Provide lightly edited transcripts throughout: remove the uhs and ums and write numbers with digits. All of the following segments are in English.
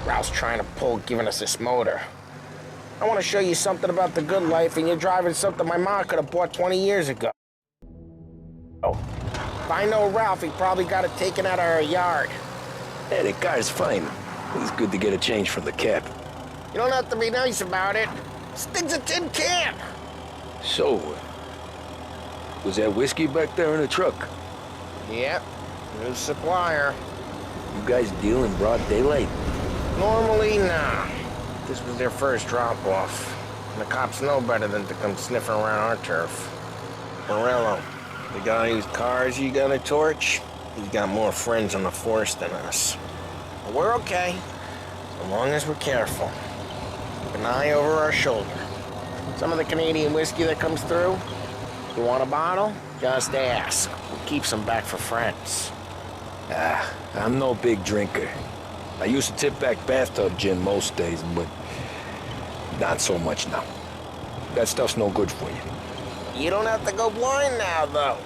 Ralph's trying to pull giving us this motor. I want to show you something about the good life, and you're driving something my mom could have bought 20 years ago. If I know Ralph, he probably got it taken out of our yard. Hey, the car's fine. It's good to get a change from the cab. You don't have to be nice about it. This thing's a tin can. So, was that whiskey back there in the truck? Yep, new supplier. You guys deal in broad daylight? Normally, nah. This was their first drop-off. And the cops know better than to come sniffing around our turf. Morello, the guy whose cars you got a torch, he's got more friends on the force than us. But we're okay, so long as we're careful. Keep an eye over our shoulder. Some of the Canadian whiskey that comes through, you want a bottle? Just ask. We'll keep some back for friends. I'm no big drinker. I used to tip back bathtub gin most days, but not so much now. That stuff's no good for you. You don't have to go blind now, though.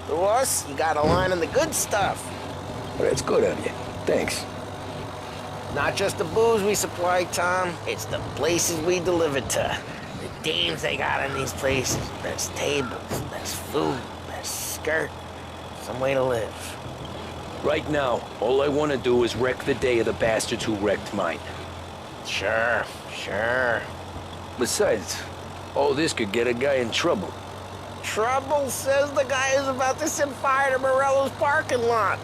To us, you got a line on the good stuff. Well, that's good of you. Thanks. Not just the booze we supply, Tom. It's the places we deliver to. The dames they got in these places. Best tables, best food, best skirt. Some way to live. Right now, all I want to do is wreck the day of the bastards who wrecked mine. Sure. Besides, all this could get a guy in trouble. Trouble says the guy is about to set fire to Morello's parking lot.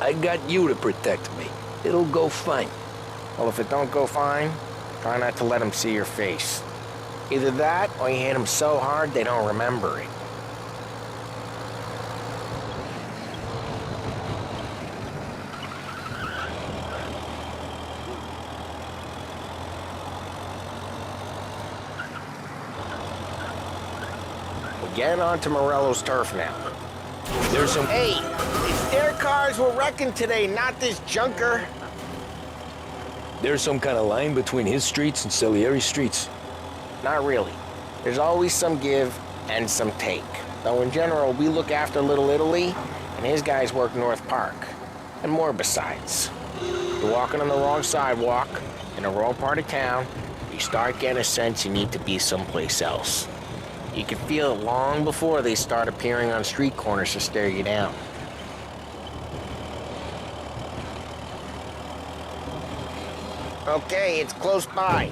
I got you to protect me. It'll go fine. Well, if it don't go fine, try not to let them see your face. Either that, or you hit them so hard they don't remember it. We're getting onto Morello's turf now. There's some... Hey, it's their cars we're wrecking today, not this junker. There's some kind of line between his streets and Salieri's streets. Not really. There's always some give and some take. Though in general, we look after Little Italy, and his guys work North Park. And more besides. You're walking on the wrong sidewalk, in the wrong part of town, you start getting a sense you need to be someplace else. You can feel it long before they start appearing on street corners to stare you down. Okay, it's close by.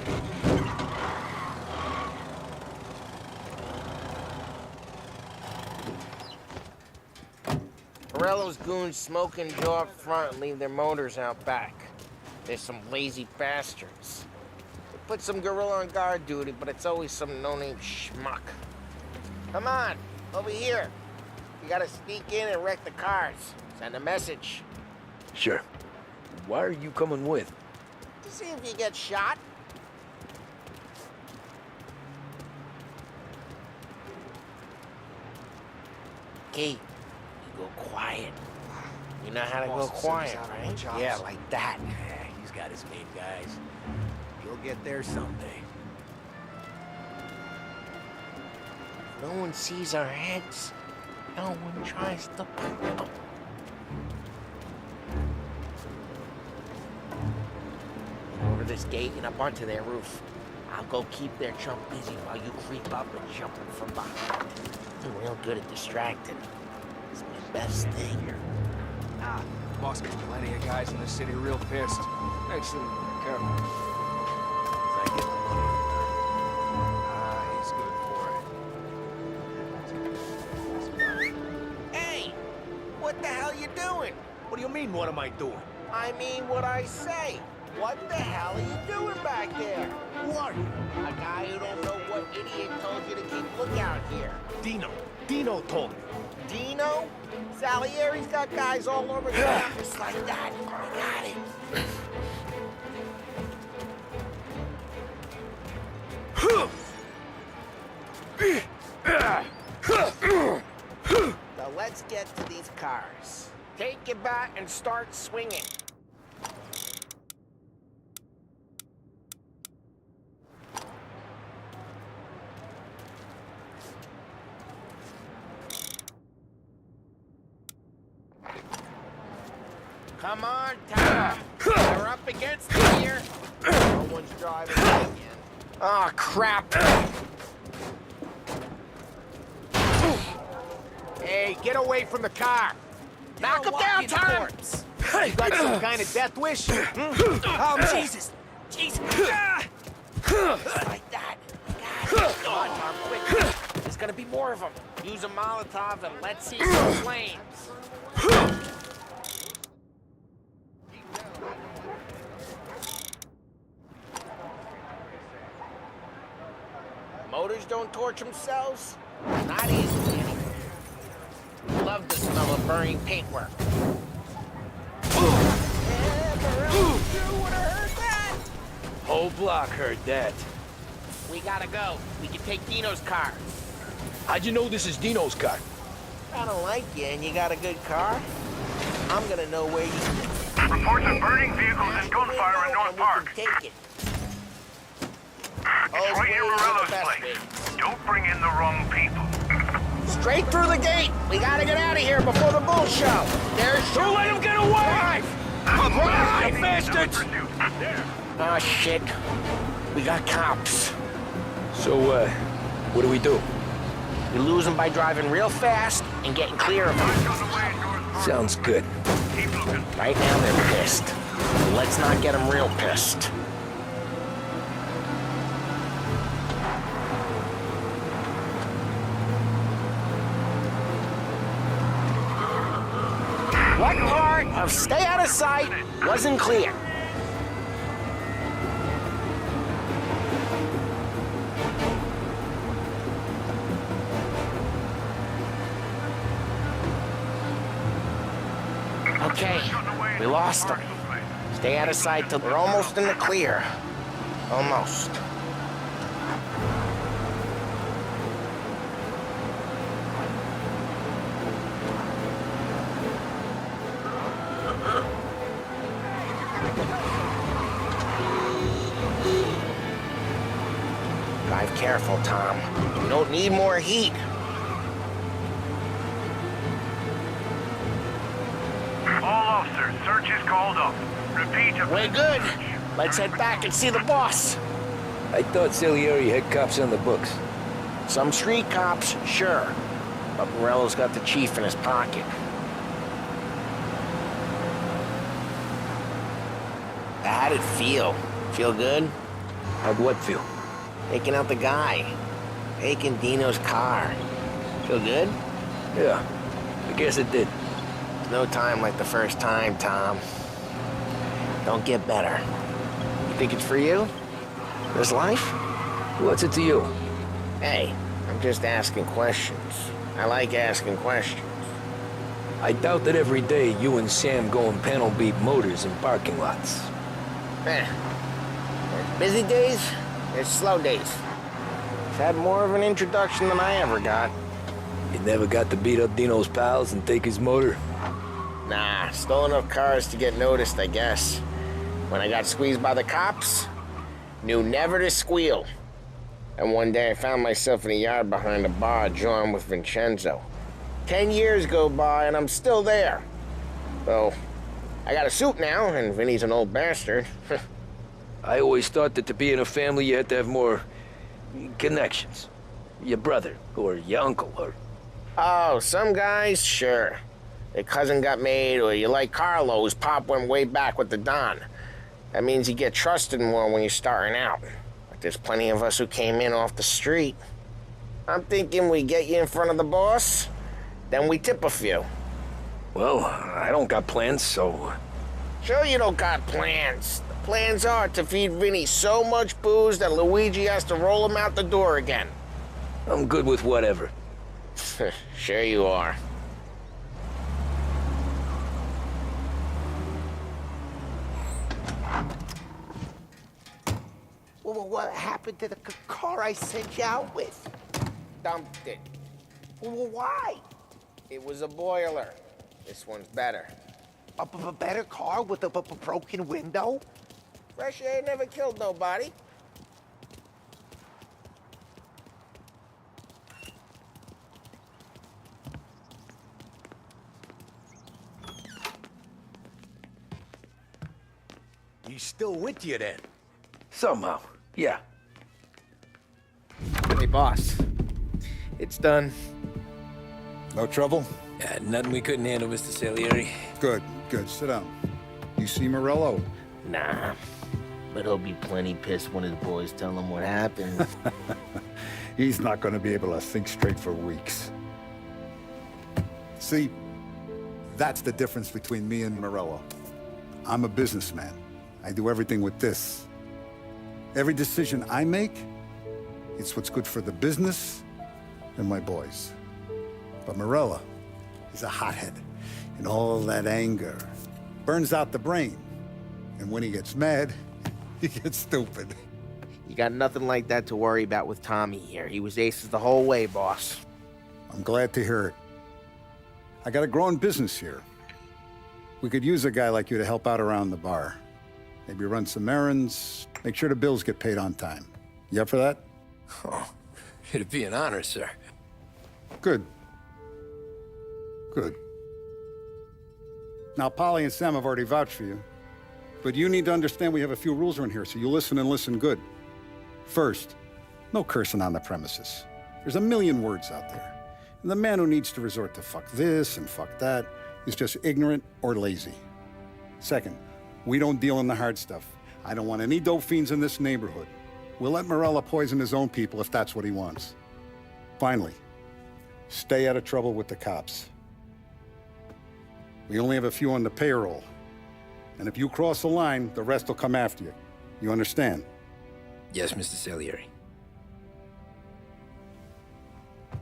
Morello's goons smoke and jaw up front and leave their motors out back. They're some lazy bastards. They put some gorilla on guard duty, but it's always some no-name schmuck. Come on, over here. You gotta sneak in and wreck the cars. Send a message. Sure. Why are you coming with? To see if you get shot. Okay, you go quiet. You know how to go quiet, right? Yeah, like that. Yeah, he's got his game, guys. You'll get there someday. No one sees our heads. No one tries to... Over this gate and up onto their roof. I'll go keep their chump busy while you creep up and jump in from behind. I'm real good at distracting. It's my best thing. Boss got plenty of guys in the city real pissed. Actually, careful. I get the money. He's good for it. Hey! What the hell you doing? What do you mean, what am I doing? I mean what I say. What the hell are you doing back there? Who are you? A guy who don't know what idiot told you to keep lookout here. Dino. Dino told me. Dino? Salieri's got guys all over the campus like that. We got it. Now let's get to these cars. Take your bat and start swinging. Come on, Tara. We're up against it here. No one's driving again. Oh, crap. Hey, get away from the car! Knock him down, Tom! You got some kind of death wish? Oh, Jesus! Jesus! Like that. God, come on, Tom, quick. There's gonna be more of them. Use a Molotov and let's see some flames. Motors don't torch themselves? Not easily, anyway. Love the smell of burning paintwork. Whole block heard that. We gotta go. We can take Dino's car. How'd you know this is Dino's car? I don't like you and you got a good car. I'm gonna know where you... Reports of burning vehicles and gunfire in North Park. Take it. It's right near Morello's place. Don't bring in the wrong people. Straight through the gate. We gotta get out of here before the bull show. There's... Don't let him get away! Come on, You bastards! There. Oh, shit. We got cops. So, what do we do? We lose them by driving real fast and getting clear of them. Eyes on the way in North Park. Sounds good. Keep looking. Right now, they're pissed. Let's not get them real pissed. What part of stay out of sight wasn't clear? Okay, we lost them. Stay out of sight till we're almost in the clear. Almost. Drive careful, Tom. We don't need more heat. All officers, search is called up. Repeat. We're good. Let's head back and see the boss. I thought Salieri had cops on the books. Some street cops, sure. But Morello's got the chief in his pocket. How'd it feel? Feel good? How'd what feel? Taking out the guy. Taking Dino's car. Feel good? Yeah, I guess it did. No time like the first time, Tom. Don't get better. You think it's for you? This life? What's it to you? Hey, I'm just asking questions. I like asking questions. I doubt that every day you and Sam go and panel beat motors in parking lots. There's busy days, there's slow days. I've had more of an introduction than I ever got. You never got to beat up Dino's pals and take his motor? Nah, stole enough cars to get noticed, I guess. When I got squeezed by the cops, knew never to squeal. And one day I found myself in a yard behind a bar drawn with Vincenzo. 10 years go by and I'm still there. Though, I got a suit now, and Vinny's an old bastard. I always thought that to be in a family you had to have more connections. Your brother, or your uncle, or... Oh, some guys, sure. Their cousin got made, or you like Carlo, whose pop went way back with the Don. That means you get trusted more when you're starting out. But there's plenty of us who came in off the street. I'm thinking we get you in front of the boss, then we tip a few. Well, I don't got plans, so... Sure you don't got plans. The plans are to feed Vinny so much booze that Luigi has to roll him out the door again. I'm good with whatever. Sure you are. Well, what happened to the car I sent you out with? Dumped it. Well, why? It was a boiler. This one's better. A better car with a broken window? Fresh air never killed nobody. He's still with you then? Somehow, yeah. Hey, boss. It's done. No trouble? Yeah, nothing we couldn't handle, Mr. Salieri. Good, good. Sit down. You see Morello? Nah. But he'll be plenty pissed when his boys tell him what happened. He's not going to be able to think straight for weeks. See, that's the difference between me and Morello. I'm a businessman. I do everything with this. Every decision I make, it's what's good for the business and my boys. But Morello, he's a hothead. And all that anger burns out the brain. And when he gets mad, he gets stupid. You got nothing like that to worry about with Tommy here. He was aces the whole way, boss. I'm glad to hear it. I got a growing business here. We could use a guy like you to help out around the bar. Maybe run some errands, make sure the bills get paid on time. You up for that? Oh, it'd be an honor, sir. Good. Good. Now, Polly and Sam have already vouched for you. But you need to understand we have a few rules around here, so you listen and listen good. First, no cursing on the premises. There's a million words out there. And the man who needs to resort to fuck this and fuck that is just ignorant or lazy. Second, we don't deal in the hard stuff. I don't want any dope fiends in this neighborhood. We'll let Morella poison his own people if that's what he wants. Finally, stay out of trouble with the cops. We only have a few on the payroll. And if you cross the line, the rest will come after you. You understand? Yes, Mr. Salieri.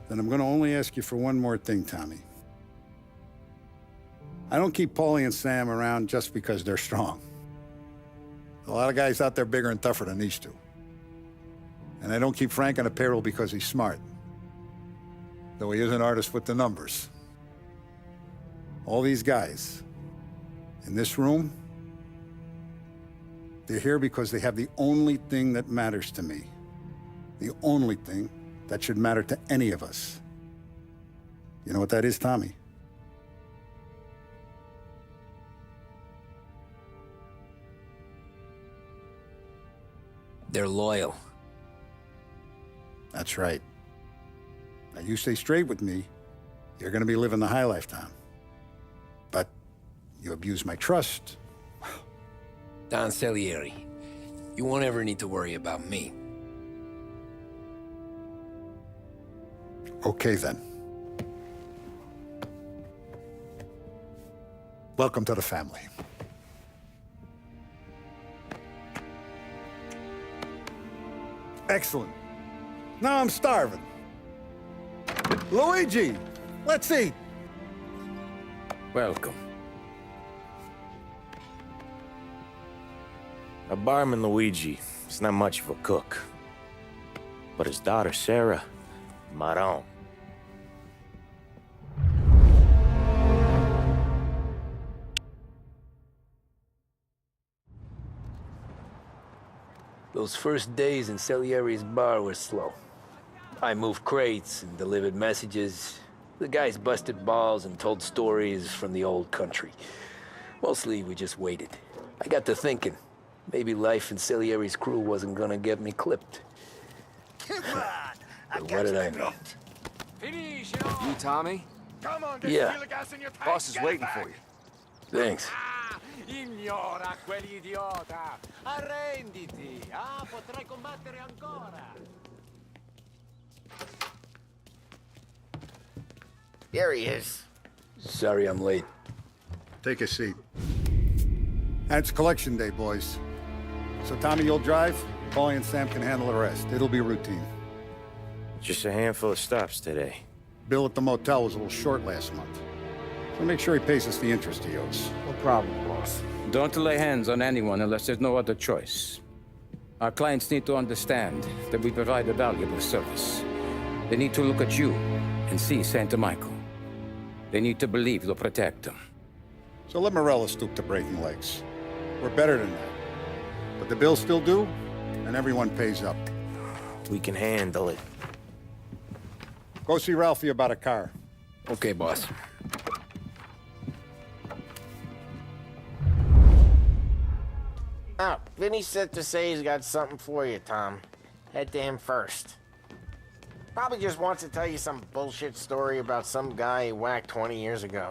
Then I'm gonna only ask you for one more thing, Tommy. I don't keep Paulie and Sam around just because they're strong. A lot of guys out there bigger and tougher than these two. And I don't keep Frank on the payroll because he's smart. Though he is an artist with the numbers. All these guys in this room, they're here because they have the only thing that matters to me. The only thing that should matter to any of us. You know what that is, Tommy? They're loyal. That's right. Now you stay straight with me, you're gonna be living the high life, Tom. But you abuse my trust. Don Salieri, you won't ever need to worry about me. Okay, then. Welcome to the family. Excellent. Now I'm starving. Luigi, let's eat. Welcome. A barman, Luigi, is not much of a cook. But his daughter, Sarah, Maron. Those first days in Salieri's bar were slow. I moved crates and delivered messages. The guys busted balls and told stories from the old country. Mostly, we just waited. I got to thinking, maybe life in Salieri's crew wasn't gonna get me clipped. But what did I know? You, Tommy? Yeah. Boss is waiting for you. Thanks. Ignora quell'idiota! Arrenditi! Ah, potrai combattere ancora! Here he is. Sorry I'm late. Take a seat. And it's collection day, boys. So Tommy, you'll drive. Paulie and Sam can handle the rest. It'll be routine. Just a handful of stops today. Bill at the motel was a little short last month. So make sure he pays us the interest he owes. No problem, boss. Don't lay hands on anyone unless there's no other choice. Our clients need to understand that we provide a valuable service. They need to look at you and see Santa Michael. They need to believe you'll protect them. So let Morella stoop to breaking legs. We're better than that. But the bill's still due, and everyone pays up. We can handle it. Go see Ralphie about a car. Okay, boss. Vinny said to say he's got something for you, Tom. Head to him first. Probably just wants to tell you some bullshit story about some guy he whacked 20 years ago.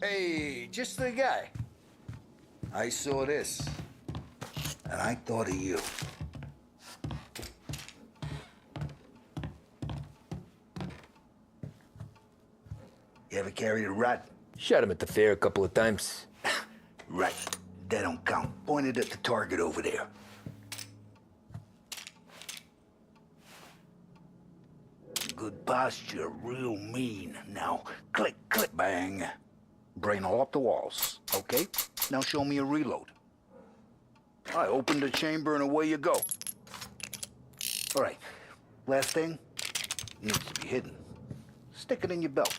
Hey, just the guy. I saw this, and I thought of you. You ever carried a rat? Shot him at the fair a couple of times. Right. That don't count. Pointed at the target over there. Good posture, real mean. Now, click, click, bang. Brain all up the walls, okay? Now show me a reload. I open the chamber and away you go. All right, last thing, needs to be hidden. Stick it in your belt.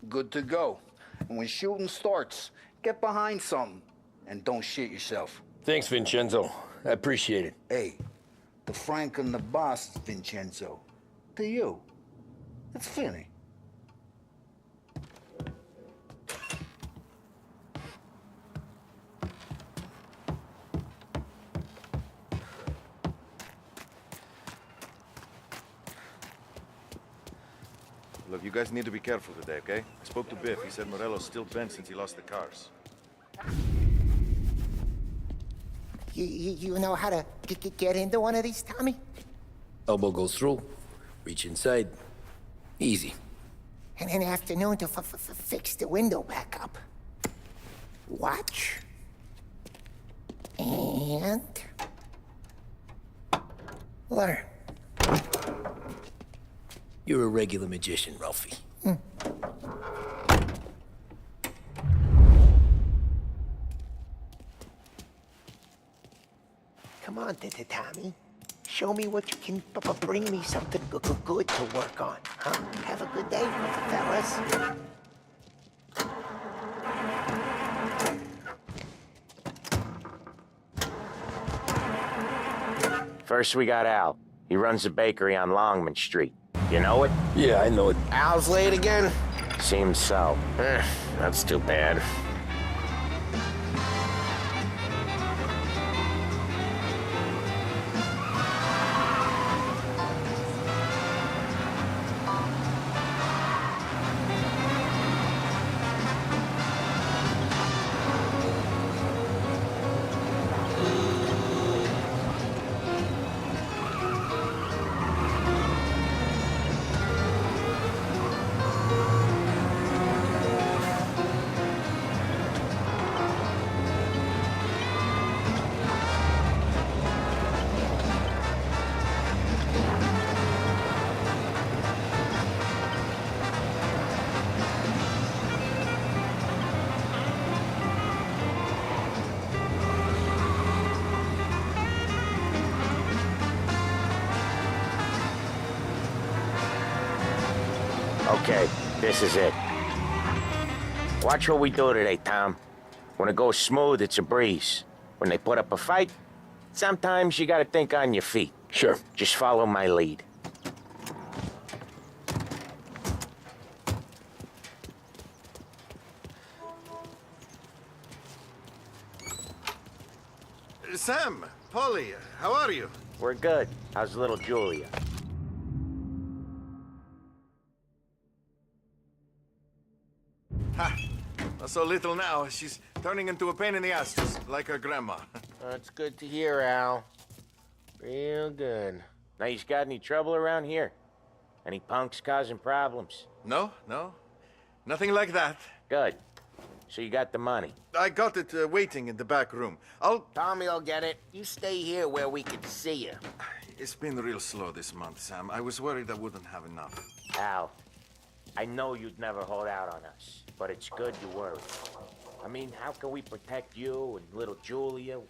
Good to go. And when shooting starts, get behind something and don't shit yourself. Thanks, Vincenzo. I appreciate it. Hey, the Frank and the boss, Vincenzo. To you. It's Finny. Look, you guys need to be careful today, okay? I spoke to Biff. He said Morello's still bent since he lost the cars. You know how to get into one of these, Tommy? Elbow goes through. Reach inside. Easy. And in the afternoon to fix the window back up. Watch. And... learn. You're a regular magician, Ralphie. Come on, Tommy. Show me what you can bring me something good to work on, huh? Have a good day, fellas. First, we got Al. He runs a bakery on Longman Street. You know it? Yeah, I know it. Al's late again? Seems so. That's too bad. Okay, this is it. Watch what we do today, Tom. When it goes smooth, it's a breeze. When they put up a fight, sometimes you gotta think on your feet. Sure. Just follow my lead. Sam, Polly, how are you? We're good. How's little Julia? Ha! Not so little now. She's turning into a pain in the ass, just like her grandma. That's good to hear, Al. Real good. Now, you got any trouble around here? Any punks causing problems? No, no. Nothing like that. Good. So you got the money? I got it waiting in the back room. Tommy'll get it. You stay here where we can see you. It's been real slow this month, Sam. I was worried I wouldn't have enough. Al, I know you'd never hold out on us, but it's good you worry. I mean, how can we protect you and little Julia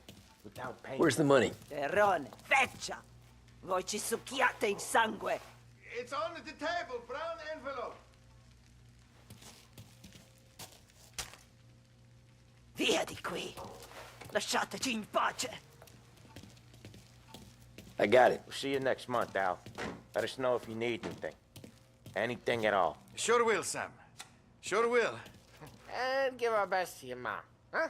without paying? Where's the money? Terrone, feccia! Voi ci succhiate il sangue! It's on the table, brown envelope. Via di qui! Lasciateci in pace! I got it. We'll see you next month, Al. Let us know if you need anything. Anything at all. Sure will, Sam. Sure will. And give our best to your mom, huh?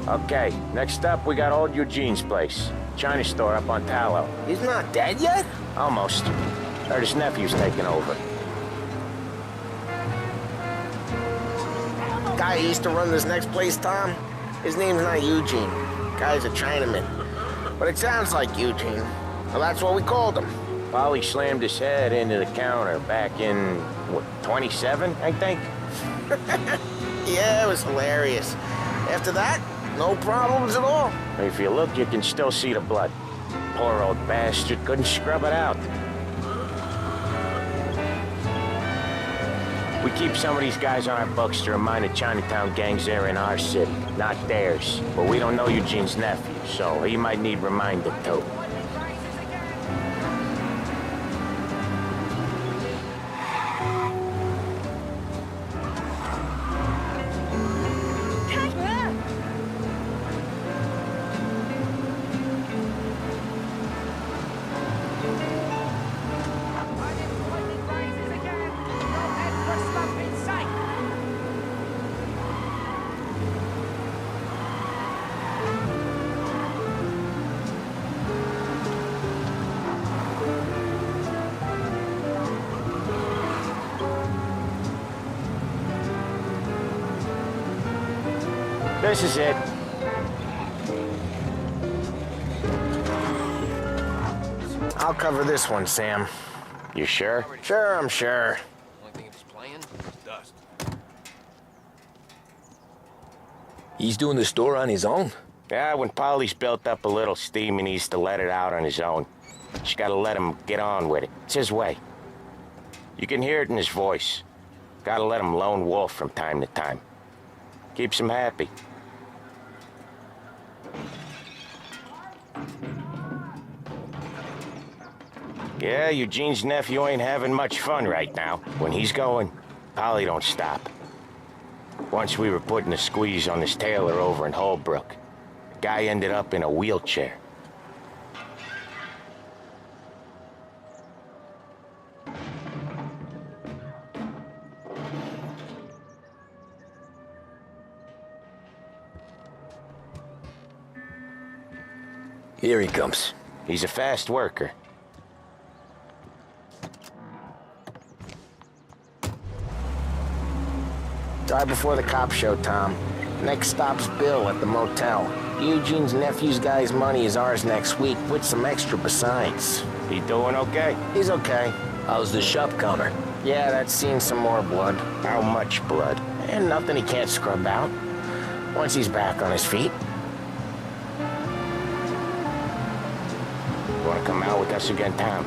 Okay, next up, we got old Eugene's place. China store up on Tallow. He's not dead yet? Almost. Heard his nephew's taking over. Guy who used to run this next place, Tom, his name's not Eugene. Guy's a Chinaman. But it sounds like Eugene. Well, that's what we called him. Polly slammed his head into the counter back in, what, 27, I think? Yeah, it was hilarious. After that, no problems at all. If you look, you can still see the blood. Poor old bastard couldn't scrub it out. We keep some of these guys on our books to remind the Chinatown gangs they're in our city, not theirs. But we don't know Eugene's nephew, so he might need reminded too. This is it. I'll cover this one, Sam. You sure? Sure, I'm sure. Only thing if he's playing is dust. He's doing the store on his own? Yeah, when Polly's built up a little steam, he needs to let it out on his own. Just gotta let him get on with it. It's his way. You can hear it in his voice. Gotta let him lone wolf from time to time. Keeps him happy. Yeah, Eugene's nephew ain't having much fun right now. When he's going, Polly don't stop. Once we were putting a squeeze on this tailor over in Holbrook. The guy ended up in a wheelchair. Here he comes. He's a fast worker. Drive before the cops show, Tom. Next stop's Bill at the motel. Eugene's nephew's guy's money is ours next week, with some extra besides. He doing okay? He's okay. How's the shop counter? Yeah, that's seen some more blood. How much blood? And nothing he can't scrub out. Once he's back on his feet. Want to come out with us again, Tom?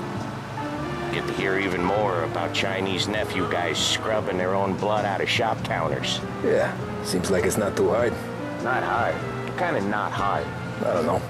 Get to hear even more about Chinese nephew guys scrubbing their own blood out of shop counters. Yeah, seems like it's not too hard. Not hard. Kind of not hard. I don't know.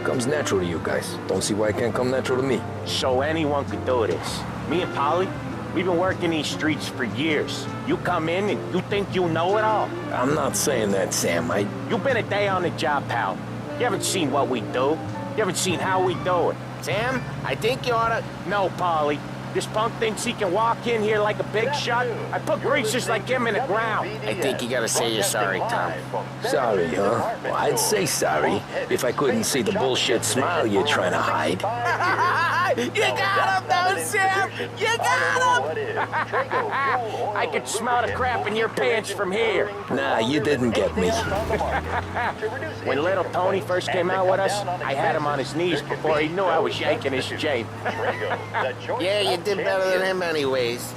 Comes natural to you guys. Don't see why it can't come natural to me. So anyone could do this. Me and Polly, we've been working these streets for years. You come in and you think you know it all. I'm not saying that, Sam. You've been a day on the job, pal. You haven't seen what we do. You haven't seen how we do it. Sam, I think you oughta... No, Polly. This punk thinks he can walk in here like a big shot. I put greasers like him in the ground. I think you gotta say you're sorry, Tom. Sorry, huh? Well, I'd say sorry if I couldn't see the bullshit smile you're trying to hide. You got him, though, Sam! You got him! I could smell the crap in your pants from here. Nah, you didn't get me. When little Tony first came out with us, I had him on his knees before he knew I was yanking his chain. Yeah, you did better than him anyways.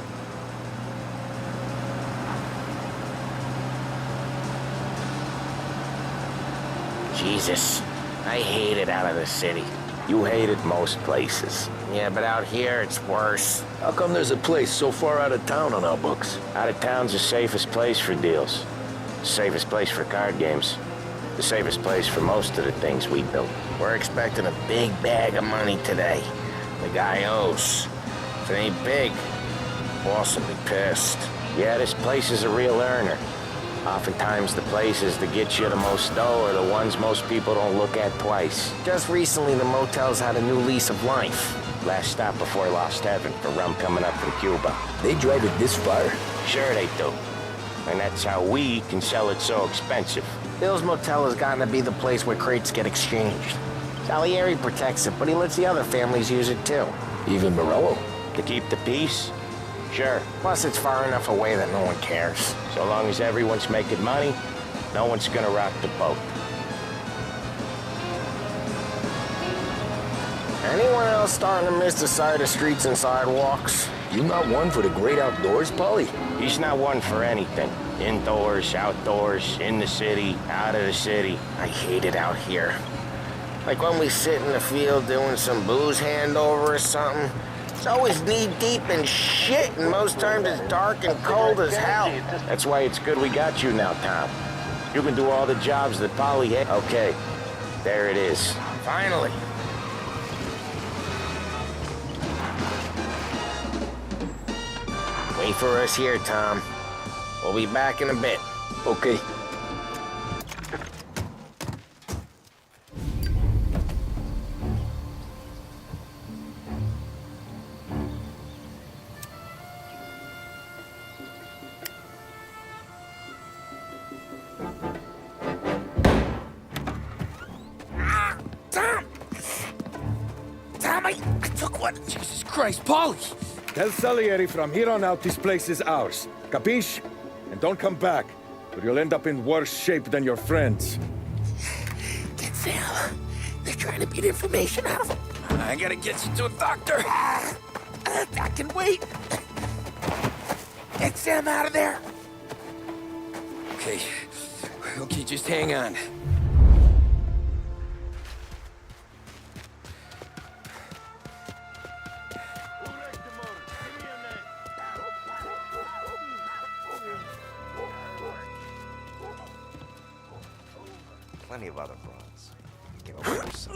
Jesus, I hate it out of the city. You hate it most places. Yeah, but out here, it's worse. How come there's a place so far out of town on our books? Out of town's the safest place for deals. Safest place for card games. The safest place for most of the things we built. We're expecting a big bag of money today. The guy owes. If it ain't big, boss will be pissed. Yeah, this place is a real earner. Oftentimes the places that get you the most dough are the ones most people don't look at twice. Just recently, the motel's had a new lease of life. Last stop before Lost Heaven for rum coming up from Cuba. They drive it this far? Sure they do. And that's how we can sell it so expensive. Bill's Motel has gotten to be the place where crates get exchanged. Salieri protects it, but he lets the other families use it too. Even Morello? To keep the peace? Sure. Plus, it's far enough away that no one cares. So long as everyone's making money, no one's gonna rock the boat. Anyone else starting to miss the sight of streets and sidewalks? You not one for the great outdoors, Paulie? He's not one for anything. Indoors, outdoors, in the city, out of the city. I hate it out here. Like when we sit in the field doing some booze handover or something. It's always knee-deep in shit, and most times it's dark and cold as hell. That's why it's good we got you now, Tom. You can do all the jobs that Polly had. Okay, there it is. Finally. Wait for us here, Tom. We'll be back in a bit. Okay. I took one. Jesus Christ, Paulie! Tell Salieri from here on out this place is ours. Capiche? And don't come back, or you'll end up in worse shape than your friends. Get Sam. They're trying to beat information out of him. I gotta get you to a doctor. I can wait. Get Sam out of there. Okay. Okay, just hang on. Plenty of other frauds. Give a worse.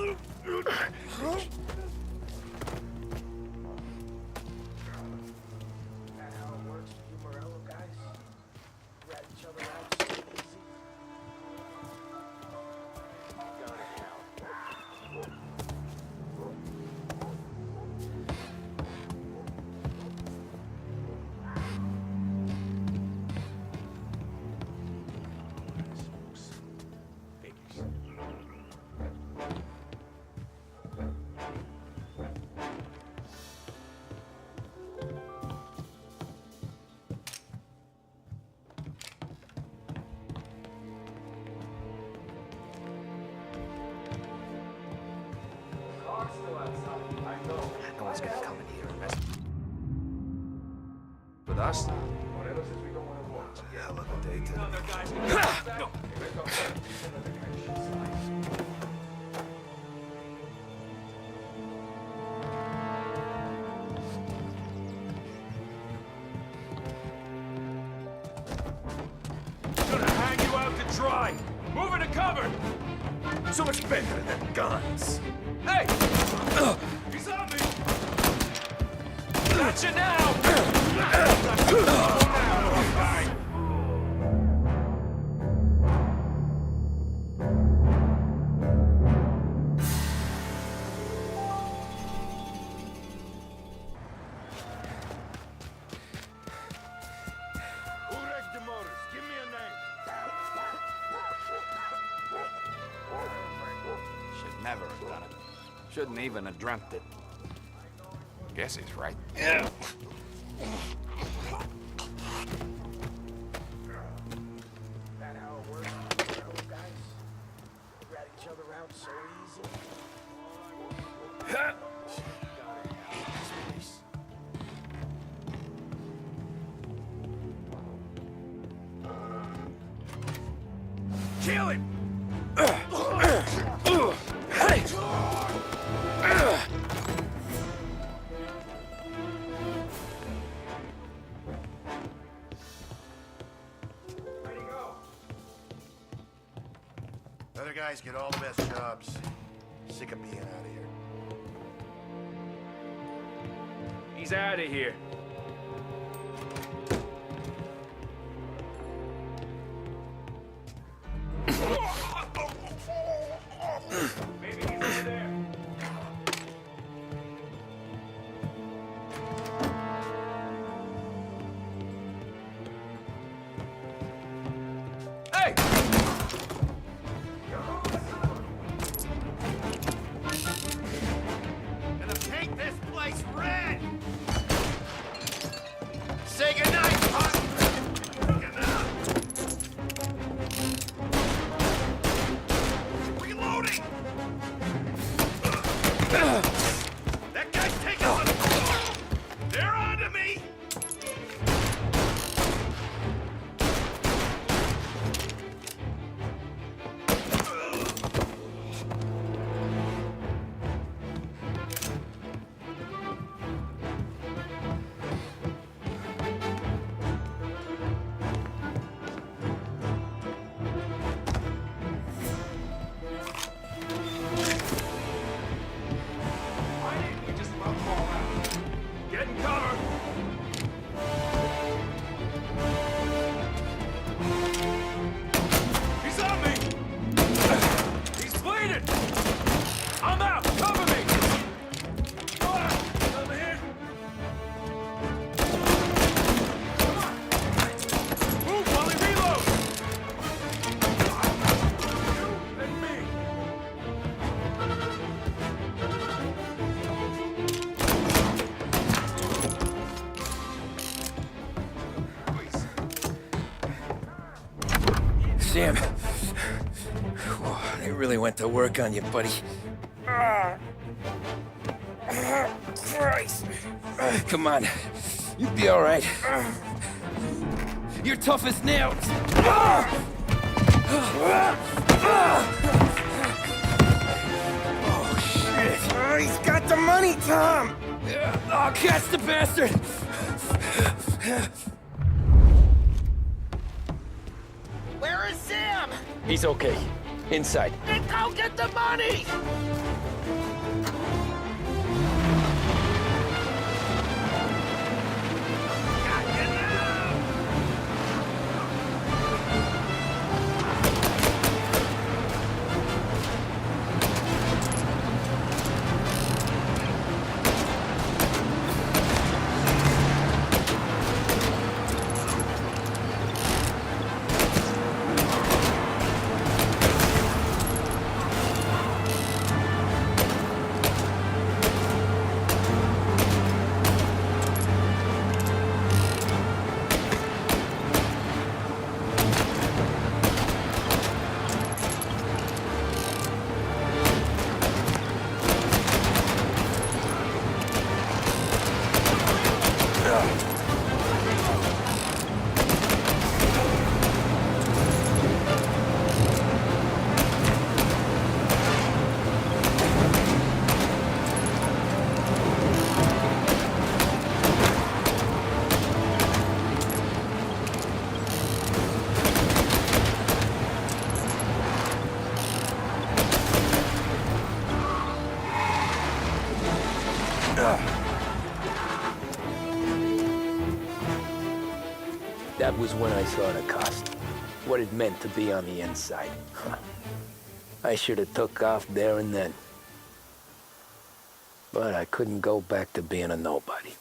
No one's gonna come in here and mess with us. Hell of a day today. Gonna hang you out to dry. Move into cover. So much better than guns. Hey! He's on me! Got you now! Who wrecked the motors? Give me a name. Should never have done it. Shouldn't even have dreamt it. Guess he's right. Yeah. That how it works, guys? Rat each other out so easy. Kill him! guys get all the best jobs. Sick of being out of here. He's out of here. Maybe he's over there. Hey! Gonna paint this place red! Say goodnight, Pop! Reloading! That guy's taking some... They're on to me! Why didn't you just about fall out? Get in cover! He's on me! He's bleeding! I'm out! Cover me! Come on! Over here! Come on! Move while he reloads! You and me! Sam. Whoa, they really went to work on you, buddy. Christ. Come on. You'll be all right. You're tough as nails. Oh, shit. Oh, he's got the money, Tom. Oh, catch the bastard. Where is Sam? He's okay. Inside. Then go get the money! That was when I saw the cost. What it meant to be on the inside. I should have took off there and then. But I couldn't go back to being a nobody.